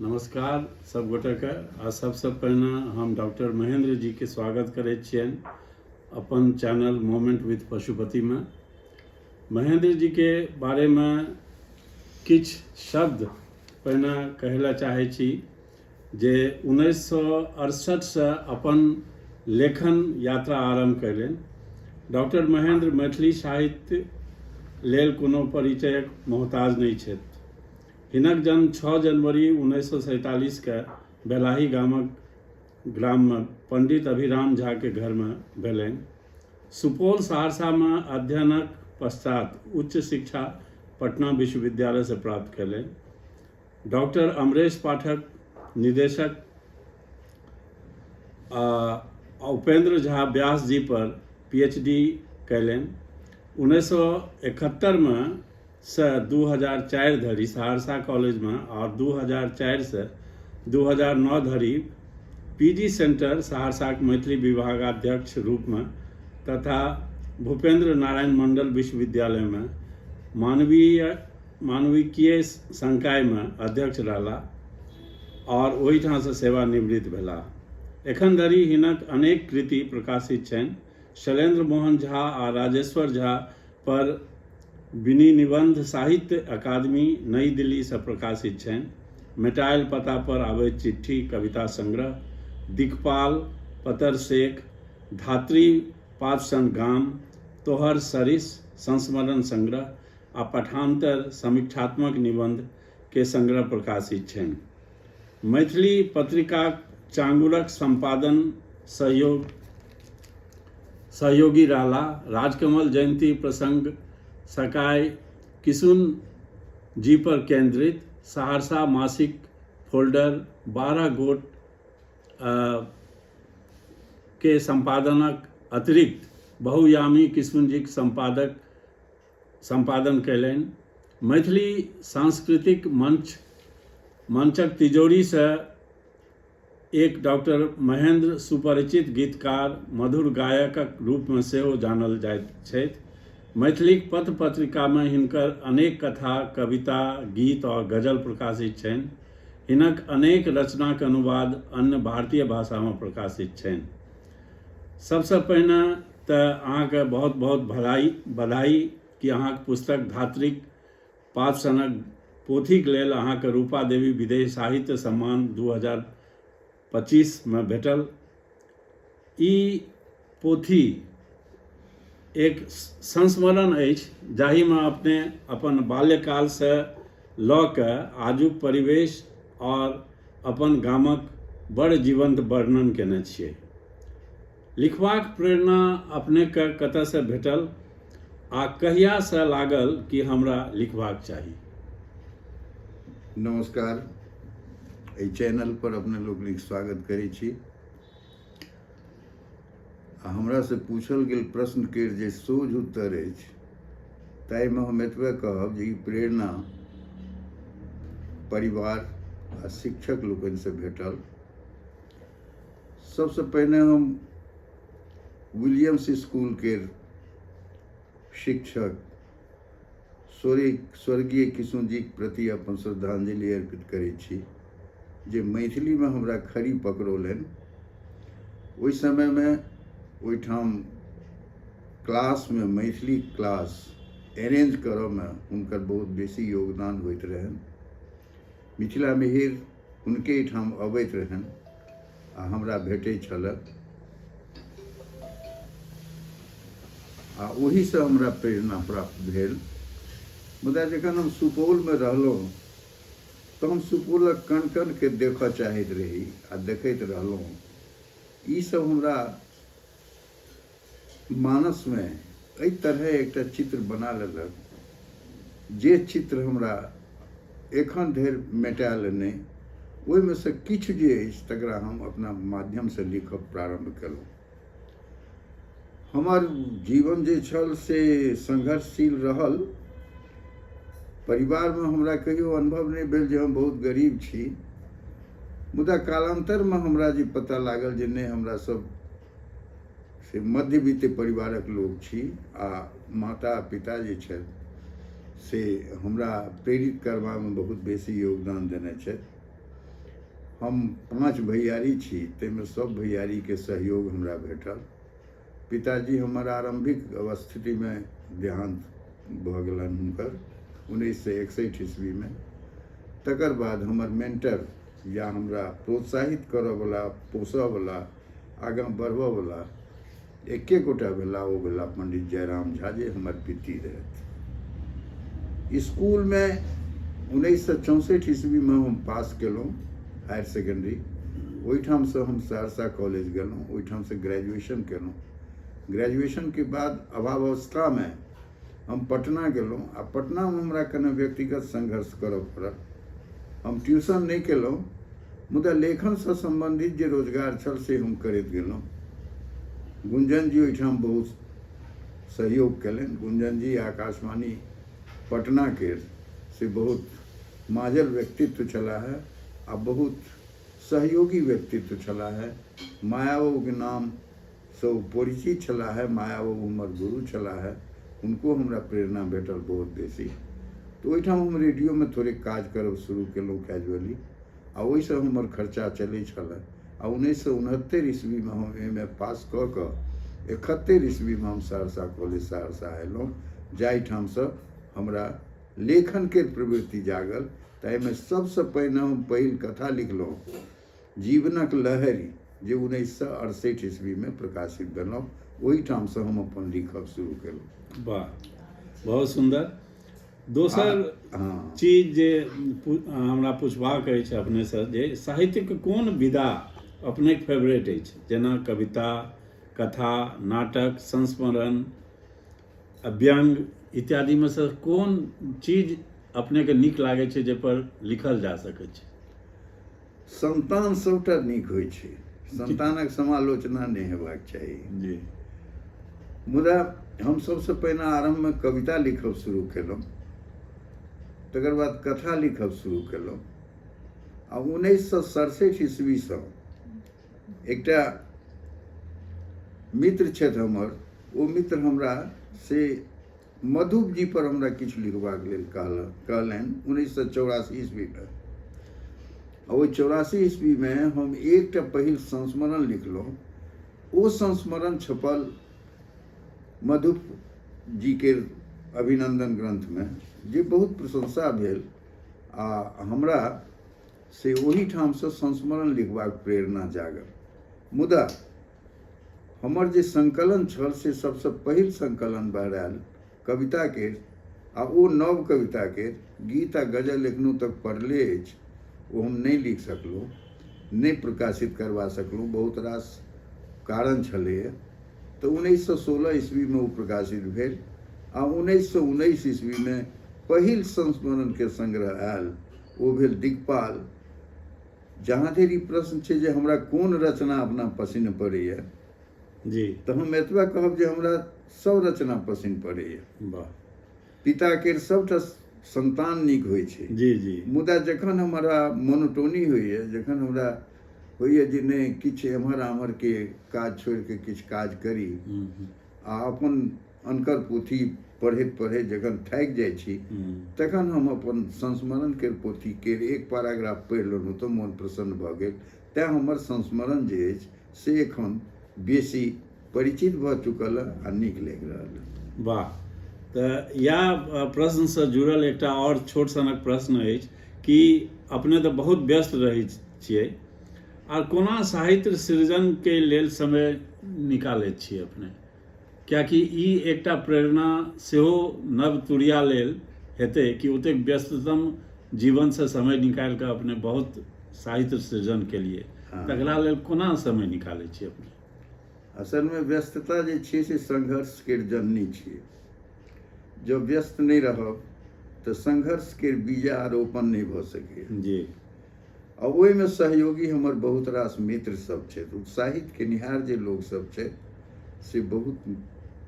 नमस्कार सब गोटेके। आ सबसे पहिने हम डॉक्टर महेंद्र जी के स्वागत करैत छियनि अपन चैनल मोमेंट विथ पशुपति में। महेंद्र जी के बारे में किछु शब्द पहिने कहै लए चाहै छी जे 1968 से अपन लेखन यात्रा आरंभ कयलनि। डॉक्टर महेंद्र मैथिली साहित्य लेल कोनो परिचयक मोहताज नहीं छथि। हिनक जन्म 6 जनवरी 1947 के बेलाही ग्राम में पंडित अभिराम झा के घर में भेलनि। सुपौल सहरसा में अध्ययनक पश्चात उच्च शिक्षा पटना विश्वविद्यालय से प्राप्त कयलनि। डॉक्टर अमरेश पाठक निदेशक उपेंद्र झा व्यास जी पर PhD कयलनि। 1971 में से 2004 धरि सहरसा कॉलेज में और 2004 से 2009 धरि PG सेंटर सहरसा के मैथिली विभागाध्यक्ष रूप में तथा भूपेंद्र नारायण मंडल विश्वविद्यालय में मानविकीय संकाय में अध्यक्ष रहला और ओहिठाम से सेवानिवृत्त भेला। एखन धरि हिनक अनेक कृति प्रकाशित छनि। शैलेंद्र मोहन झा आ राजेश्वर झा पर विनी निबंध साहित्य अकादमी नई दिल्ली से प्रकाशित छनि। मिटायल पता पर आबैत चिट्ठी कविता संग्रह, दिक्पाल पतर शेख, धात्री पापसन गाम, तोहर सरिस संस्मरण संग्रह आ पठान्तर समीक्षात्मक निबंध के संग्रह प्रकाशित छनि। मैथिली पत्रिका चांगुरक संपादन सहयोगी रहला। राजकमल जयंती प्रसंग सकाय किशुन जी पर केंद्रित सहरसा मासिक फोल्डर 12 गोट के संपादनक अतिरिक्त बहुयामी किशुन जी संपादन कयलनि। मैथिली सांस्कृतिक मंचक तिजोरी से एक डॉक्टर महेंद्र सुपरिचित गीतकार मधुर गायकक रूप में सेहो जानल जाइत छथि। मैथिली पत्र पत्रिका में हिनकर अनेक कथा, कविता, गीत और गजल प्रकाशित छनि। हिनक अनेक रचनाक अनुवाद अन्य भारतीय भाषा में प्रकाशित छनि। सबसे पहिने तऽ अहाँके बहुत बहुत बधाई कि अहाँके पुस्तक धात्रिक पापसनक पोथीक लेल अहाँके रूपा देवी विदेश साहित्य सम्मान 2025 में भेटल। ई पोथी एक संस्मरण अछि जाहि में अपने अपन बाल्यकाल से लऽ कऽ आजुक परिवेश और अपन गामक बड़ जीवंत वर्णन केने छियै। लिखबाक प्रेरणा अपने के कतऽ से भेटल आ कहिया से लागल कि हमरा लिखबाक चाही? नमस्कार, एहि चैनल पर अपने लोकनिक स्वागत करै छी। हमरा से पूछल गेल प्रश्न के जे सोझ उत्तर अछि ताहिमे हम एतबे कहब जे ई प्रेरणा परिवार आ शिक्षक लोकनि से भेटल। सबसे पहिने हम विलियम्स स्कूल के शिक्षक स्वर्गीय किशुन जी के प्रति अपन श्रद्धांजलि अर्पित करै छी जे मैथिली में हमरा खड़ी पकड़ौलनि। ओहि समय में ओहिठाम क्लास में मैथिली क्लास अरेंज करऽ में हुनकर बहुत बेसी योगदान होइत रहनि। मिथिला मिहिर हुनके ठाम अबैत रहनि आ हमरा भेटै छलक आ ओही से हमरा प्रेरणा प्राप्त भेल। मुदा जखन हम सुपौल में रहलहुँ तऽ हम सुपौलक कण कण के देखऽ चाहैत रही आ देखैत रहलहुँ। ई सब हमरा मानस में एहि तरह एकटा चित्र बना लेलक जे चित्र हमरा एखन धरि मेटायल नहि। ओहिमे से किछु जे अछि तकरा हम अपना माध्यम से लिखब प्रारंभ केलहुँ। हमर जीवन जे छल से संघर्षशील रहल। परिवार में हमरा कहियो अनुभव नहीं भेल जे हम बहुत गरीब छी। मुदा कालांतर में हमरा जे पता लागल जे नहीं हमरा सब से मध्यवित्त परिवारक लोग छी आ माता पिता जे छथि से हमरा प्रेरित करबा में बहुत बेसी योगदान देने छथि। हम 5 भैयारी छी, ताहिमे सब भैयारीके सहयोग हमरा भेटल। पिताजी हमर आरंभिक अवस्थितिमे देहांत भऽ गेलनि हुनकर 1961 ईस्वीमे। तकर बाद हमर मेंटर या हमरा प्रोत्साहित करऽवला, पोसऽवला, आगाँ बढ़बऽवला एके गोटा भेला, ओ भेला पंडित जयराम झा, जे हमर पिति रहथि। इसकुलमे 1964 ईस्वीमे हम पास केलहुँ हायर सेकेंडरी। ओहिठामसँ हम सहरसा कॉलेज गेलहुँ, ओहिठामसँ ग्रेजुएशन केलहुँ। ग्रेजुएशनके बाद अभावस्थामे हम पटना गेलहुँ, आ पटनामे हमरा कने व्यक्तिगत संघर्ष करऽ पड़ल। हम ट्यूशन नहि केलहुँ, मुदा लेखनसँ सम्बन्धित जे रोजगार छल से हम करैत गेलहुँ। गुंजन जी ओहिठाम बहुत सहयोग कयलनि। गुंजन जी आकाशवाणी पटनाके से बहुत माजल व्यक्तित्व छला है, आ बहुत सहयोगी व्यक्तित्व छला है। माया बाबूके नाम से परिचित छला है। माया बाबू हमर गुरु छला है, हुनको हमरा प्रेरणा भेटल बहुत बेसी। तो ओहिठाम हम रेडियोमे थोड़े काज करब शुरू केलहुँ कैजुअली, आ ओहिसँ हमर खर्चा चलै छलै। आ 1969 ईस्वीमे हम एम.ए. पास कऽ कऽ 71 ईस्वीमे हम सहरसा कॉलेज सहरसा अयलहुँ, जाहिठामसँ हमरा लेखनके प्रवृत्ति जागल। ताहिमे सबसँ पहिने हम पहिल कथा लिखलहुँ, जीवनक लहरी, जे 1968 ईस्वीमे प्रकाशित भेलहुँ। ओहिठामसँ हम अपन लिखब शुरू केलहुँ। वाह, बहुत सुंदर। दोसर हाँ, चीज जे हमरा पुछबाक अछि अपनेसँ, जे साहित्यक कोन विधा अपनेके फेवरेट अछि? जेना कविता, कथा, नाटक, संस्मरण, व्यंग इत्यादिमे सँ कोन चीज अपनेके नीक लागै छै, जाहिपर लिखल जा सकै छै? संतान सबटा नीक होइ छै, संतानक समालोचना नहि हेबाक चाही जी। मुदा हम सबसँ पहिने आरम्भमे कविता लिखब शुरू केलहुँ, तकर बाद कथा लिखब शुरू केलहुँ। आ 1967 ईस्वीसँ एकटा मित्र छथि हमर, ओ मित्र हमरा से मधुप जी पर हमरा किछु लिखबाक लेल कहलनि 1984 ईस्वीमे। ओहि 84 ईस्वीमे हम एकटा पहिल संस्मरण लिखलहुँ। ओ संस्मरण छपल मधुप जी के अभिनंदन ग्रंथमे, जे बहुत प्रशंसा भेल। आ हमरा से ओहिठामसँ संस्मरण लिखबाक प्रेरणा जागल। मुदा हमर जे संकलन छल से सबसँ पहिल संकलन बहरायल कविताके, आ ओ नव कविताके गीत आ गजल एखनहु तक पढ़ले अछि। ओ हम नहि लिख सकलहुँ, नहि प्रकाशित करवा सकलहुँ, बहुत रास कारण छलैए। तऽ 1916 ईस्वीमे ओ प्रकाशित भेल। आ 1919 ईस्वीमे पहिल संस्मरणके संग्रह आयल, ओ भेल दिक्पाल। जहाँ धरि प्रश्न छै जे हमरा कोन रचना अपना पसिन्न पड़ैए, जी, तऽ हम एतबा कहब जे हमरा सब रचना पसिन्न पड़ैए। वाह, पिताके सबटा संतान नीक होइ छै। जी जी। मुदा जखन हमरा मोनोटोनी होइए, जखन हमरा होइए जे नहि किछु एम्हर आम्हरके काज छोड़ि कऽ किछु काज करी, आ अपन अनकर पोथी पढ़ैत पढ़ैत जखन थाकि जाइ छी, तखन हम अपन संस्मरणके पोथीके एक पैराग्राफ पढ़ि लेलहुँ तऽ मोन प्रसन्न भऽ गेल। तेँ हमर संस्मरण जे अछि से एखन बेसी परिचित भऽ चुकल आ नीक लागि रहल। वाह। तऽ इएह प्रश्नसँ जुड़ल एकटा आओर छोट सनक प्रश्न अछि कि अपने तऽ बहुत व्यस्त रहै छियै, आर कोना साहित्य सृजनके लेल समय निकालैत छियै अपने? किएकि ई एकटा प्रेरणा सेहो नव तुरिया लेल हेतै कि ओतेक व्यस्ततम जीवनसँ समय निकालि कऽ अपने बहुत साहित्य सृजन केलिए। तकरा लेल कोना समय निकालै छियै अपने? असलमे व्यस्तता जे छै से संघर्षके जननी छियै। जब व्यस्त नहि रहब तऽ संघर्षके बीजा आरोपण नहि भऽ सकैए। जी। आ ओहिमे सहयोगी हमर बहुत रास मित्र सब छथि, उत्साहित केनिहार जे लोक सब छथि से बहुत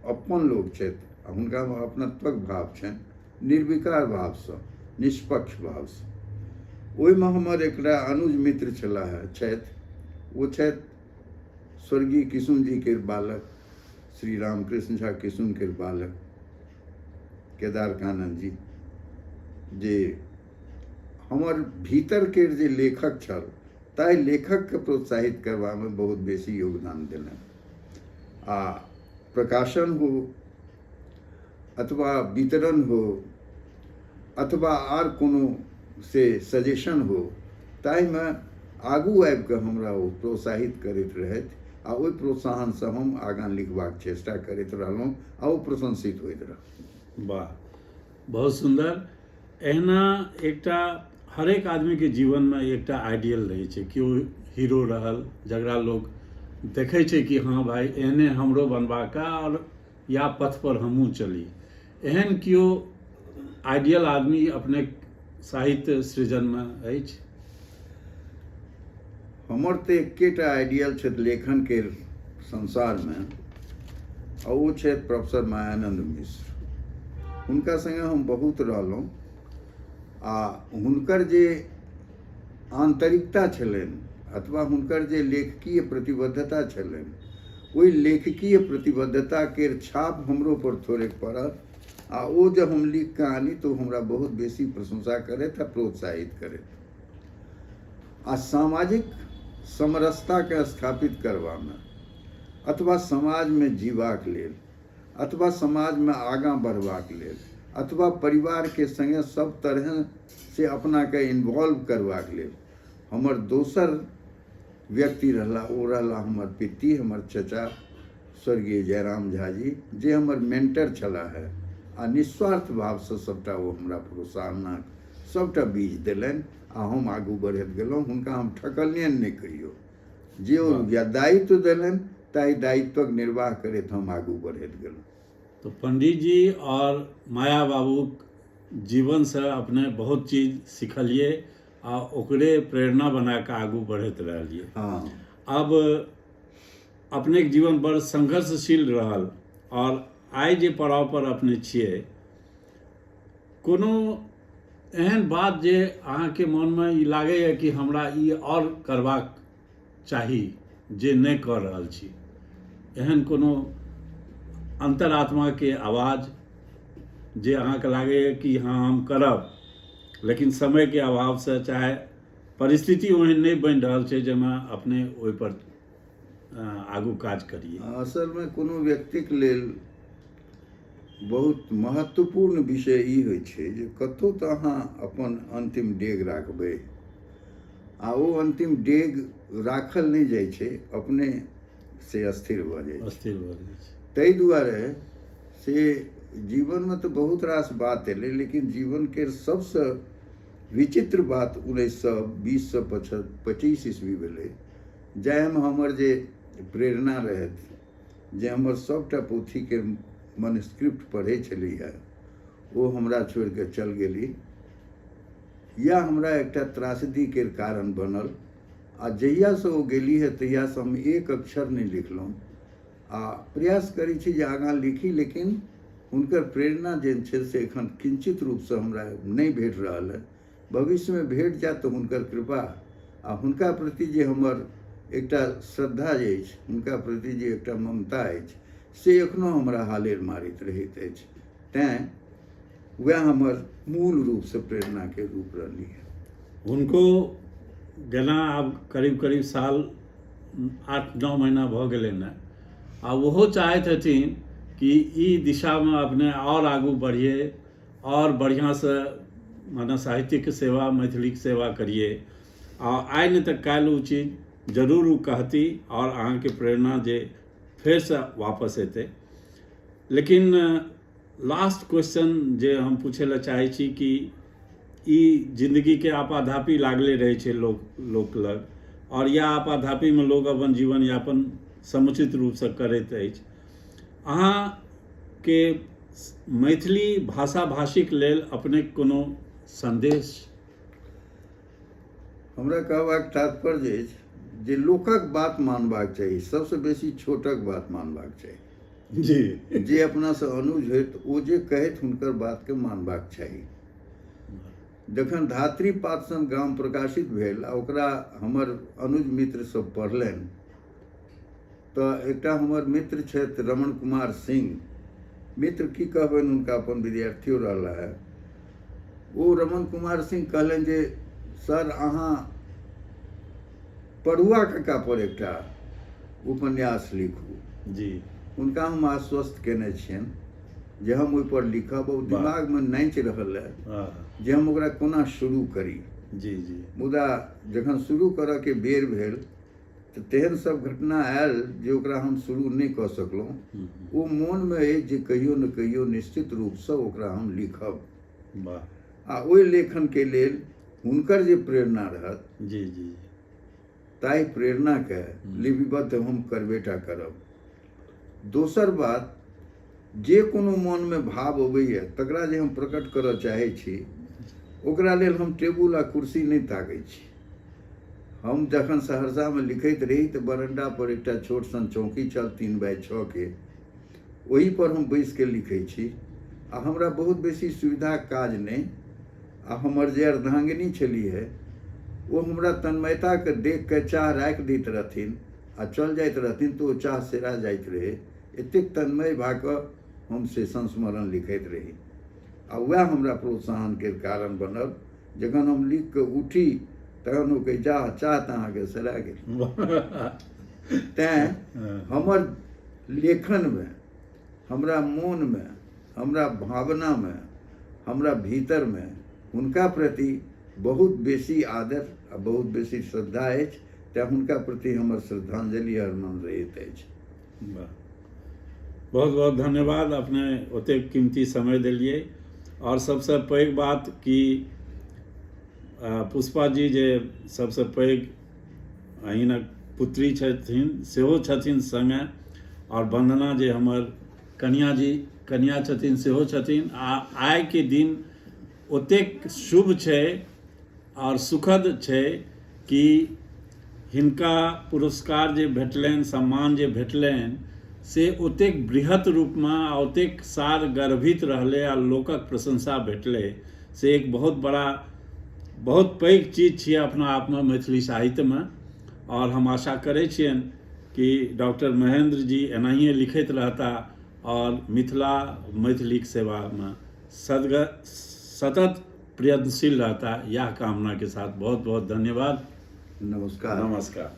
अपन लोक छथि, आ हुनकामे अपनत्वक भाव छनि, निर्विकार भावसँ, निष्पक्ष भावसँ। ओहिमे हमर एकटा अनुज मित्र छलाह छथि, ओ छथि स्वर्गीय किशुन जी के बालक, श्री रामकृष्ण झा किशुन के बालक केदार कानन जी, जे हमर भीतरके जे लेखक छल ताहि लेखक के प्रोत्साहित करवा में बहुत बेसी योगदान देलनि। आ प्रकाशन हो अथवा वितरण हो अथवा आर कोनो से सजेशन हो, ताहि में आगू आबि कऽ हमरा ओ प्रोत्साहित करैत रहथि आ ओहि प्रोत्साहन से हम आगाँ लिखबाक चेष्टा करैत रहलहुँ आ ओ प्रशंसित होइत रहल। वाह, बहुत सुंदर। एहना एकटा हरेक आदमी के जीवन में एकटा आइडियल रहे छै, केओ हीरो रहल जकरा लोग देखे छै कि हाँ भाई एहने हमरो बनबाक और या पथ पर हमहूँ चली। एहन केओ आइडियल आदमी अपने साहित्य सृजन में अछि? हमर तऽ एकेटा आइडियल छथि लेखन के संसार में, आ ओ छथि प्रोफेसर मायानंद मिश्र। हुनका संगे हम बहुत रहलहुँ आ हुनकर जे आंतरिकता छलनि अथवा हुनकर जे लेखकीय प्रतिबद्धता छलनि, ओहि लेखकीय प्रतिबद्धता के छाप हमरो पर थोड़ेक पड़ल आ ओ जब हम लिख कऽ आनी तो हमरा बहुत बेसी प्रशंसा करैत आ प्रोत्साहित करैत। आ सामाजिक समरसता के स्थापित करवा में अथवा समाज में जीवाक लेल अथवा समाज में आगाँ बढ़बाक लेल अथवा परिवार के संगे सब तरह से अपना के इन्वॉल्व करबाक लेल हमर दोसर व्यक्ति रहला, ओ रहला हमर पिति, हमर चचा स्वर्गीय जयराम झा जी, जे हमर मेंटर छला है आ निस्वार्थ भाव से सबटा ओ हमरा प्रोत्साहनक सबटा बीज देलनि आ हम आगू बढ़ैत गेलहुँ। हुनका हम ठकलियनि नहि कहियो, जे ओ दायित्व देलनि ताहि दायित्वक निर्वाह करैत हम आगू बढ़ैत गेलहुँ। तो पंडित जी और माया बाबू जीवन से अपने बहुत चीज सिखलिए आ ओकरे प्रेरणा बना के आगू बढ़ैत रहलिए। हाँ, अब अपने के जीवन बड़ संघर्षशील रहल और आइ जे पड़ाव पर अपने छिए, कोनो एहन बात जे अहाँके मन में ई लागैए कि हमरा ई और करबाक चाही जे नहि कऽ रहल छी, एहन कोनो अंतरात्मा के आवाज जे अहाँके लागैए कि हाँ हम करब, लेकिन समय के अभाव से चाहे परिस्थिति ओहन नहीं बनि रहल छै जाहिमे अपने ओहि पर आगू काज करिए? असल में कोनो व्यक्तिक लेल बहुत महत्वपूर्ण विषय ई होइ छै जे कतौ तऽ अहाँ अपन अंतिम डेग राखबै आ ओ अंतिम डेग राखल नहीं जाइ छै, अपने से अस्थिर भऽ जाइ छै। ताहि दुआरे से जीवन में तो बहुत रास बात एलै, लेकिन जीवन के सबसे विचित्र बात 1920-25 ईस्वी भेलै, जाहिमे हमर जे प्रेरणा रहथि, जे हमर सबटा पोथी के मैन्युस्क्रिप्ट पढ़ै छलीह, ओ हमरा छोड़ि कऽ चल गेली। या हमरा एकटा त्रासदी के कारण बनल आ जहिया से ओ गेली है तहिया से हम एक अक्षर नहीं लिखलहुँ आ प्रयास करै छी जे आगाँ लिखी, लेकिन हुनकर प्रेरणा जे छै से एखन किंचित रूप से हमरा नहीं भेट रहल है। भविष्य में भेट जायत तऽ हुनकर कृपा आ हुनका प्रति जे हमर एकटा श्रद्धा अछि, हुनका प्रति जे एकटा ममता अछि, से एखनो हमरा हालेर मारैत रहैत अछि। तैं वह हमर मूल रूप से प्रेरणा के रूप रहली है। हुनको जेना आब करीब करीब साल 8-9 महीना भऽ गेलै ने, आ ओहो चाहैत हथिन कि ई दिशा में अपने और आगू बढ़िए और बढ़िया से माने साहित्यिक सेवा, मैथिलीक सेवा करिए आ आइ नहि तऽ काल्हि ओ चीज जरूर ओ कहती और अहाँके प्रेरणा जे फेर से वापस एतै। लेकिन लास्ट क्वेश्चन जे हम पूछे ला चाहै छी कि ई जिंदगी के आपाधापी लागले रहै छै लोक लग, और या आपाधापी में लोग अपन जीवन यापन समुचित रूप से करैत अछि। अहाँ के मैथिली भाषा भाषिक लेल अपने कोनो संदेश? हमरा कहबाक तात्पर्य अछि जे लोकक बात मानबाक चाही, सबसे बेसी छोटक बात मानबाक चाही। जी, जे अपना से अनुज होइत ओ जे कहैत हुनकर बात के मानबाक चाही। जखन धात्री पात सन गाम प्रकाशित भेल आ ओकरा हमर अनुज मित्र सब पढ़लनि, तऽ एकटा हमर मित्र छथि रमण कुमार सिंह, मित्र की कहबनि, हुनका अपन विद्यार्थियों रहला है। ओ रमण कुमार सिंह कहलनि जे सर अहाँ पढ़ुआ कक्का पर एकटा उपन्यास लिखू। जी हुनका हम आश्वस्त केने छियनि जे हम ओहिपर लिखब। ओ दिमागमे नाचि रहल है हाँ जे हम ओकरा कोना शुरू करी। जी जी मुदा जखन शुरू करऽके बेर भेल तऽ तेहन सब घटना आयल जे ओकरा हम शुरू नहि कऽ सकलहुँ। ओ मोनमे अछि जे कहियो ने कहियो निश्चित रूपसँ ओकरा हम लिखब। वाह आ ओहि लेखनके लेल हुनकर जे प्रेरणा रहत जी जी ताहि प्रेरणाके लिपिबद्ध हम करबेटा करब। दोसर बात, जे कोनो मोनमे भाव अबैए तकरा जे हम प्रकट करऽ चाहै छी ओकरा लेल हम टेबुल आ कुर्सी नहि ताकै छी। हम जखन सहरसामे लिखैत रही तऽ बरंडा पर एकटा छोट सन चौकी छल 3x6 के, ओही पर हम बैस के लिखै छी। आ हमरा बहुत बेसी सुविधा काज नहि। आ हमर जे अर्धांगिनी छलीहे ओ हमरा तन्मयताके देख के चाह राखि दैत रहथिन आ चल जाइत रहथिन तऽ ओ चाह सेरा जाइत रहे। एतेक तन्मय भऽ कऽ हम से संस्मरण लिखैत रही। आ वएह हमरा प्रोत्साहनके कारण बनल। जखन हम लिख कऽ उठी तखन ओ कहे जा चाह तऽ अहाँके सेरा गेल। तैँ हमर लेखनमे, हमरा मोनमे, हमरा भावनामे, हमरा भीतरमे हुनका प्रति बहुत बेसी आदर आ बहुत बेसी श्रद्धा अछि। तैँ हुनका प्रति हमर श्रद्धांजलि हरदम रहैत अछि। वाह, बहुत बहुत धन्यवाद। अपने ओतेक कीमती समय देलिए। और सबसे पैघ बात कि पुष्पा जी जे सबसे पैघ अहिनक पुत्री छथिन सेहो छथिन संगे, और वंदना जे हमर कन्या छथिन सेहो छथिन। आ आइ के दिन ओतेक शुभ छै और सुखद छै कि हिनका पुरस्कार जे भेटलनि, सम्मान जे भेटलनि से ओतेक बृहत रूपमे आ ओतेक सार गर्भित रहलै आ लोकक प्रशंसा भेटलै से एक बहुत बड़ा, बहुत पैघ चीज छियै अपना आपमे मैथिली साहित्यमे। और हम आशा करै छियनि कि डॉक्टर महेंद्र जी एनाहिए लिखैत रहता और मिथिला मैथिलीक सेवामे सतत प्रयत्नशील रहता। यह कामना के साथ बहुत बहुत धन्यवाद। नमस्कार। नमस्कार।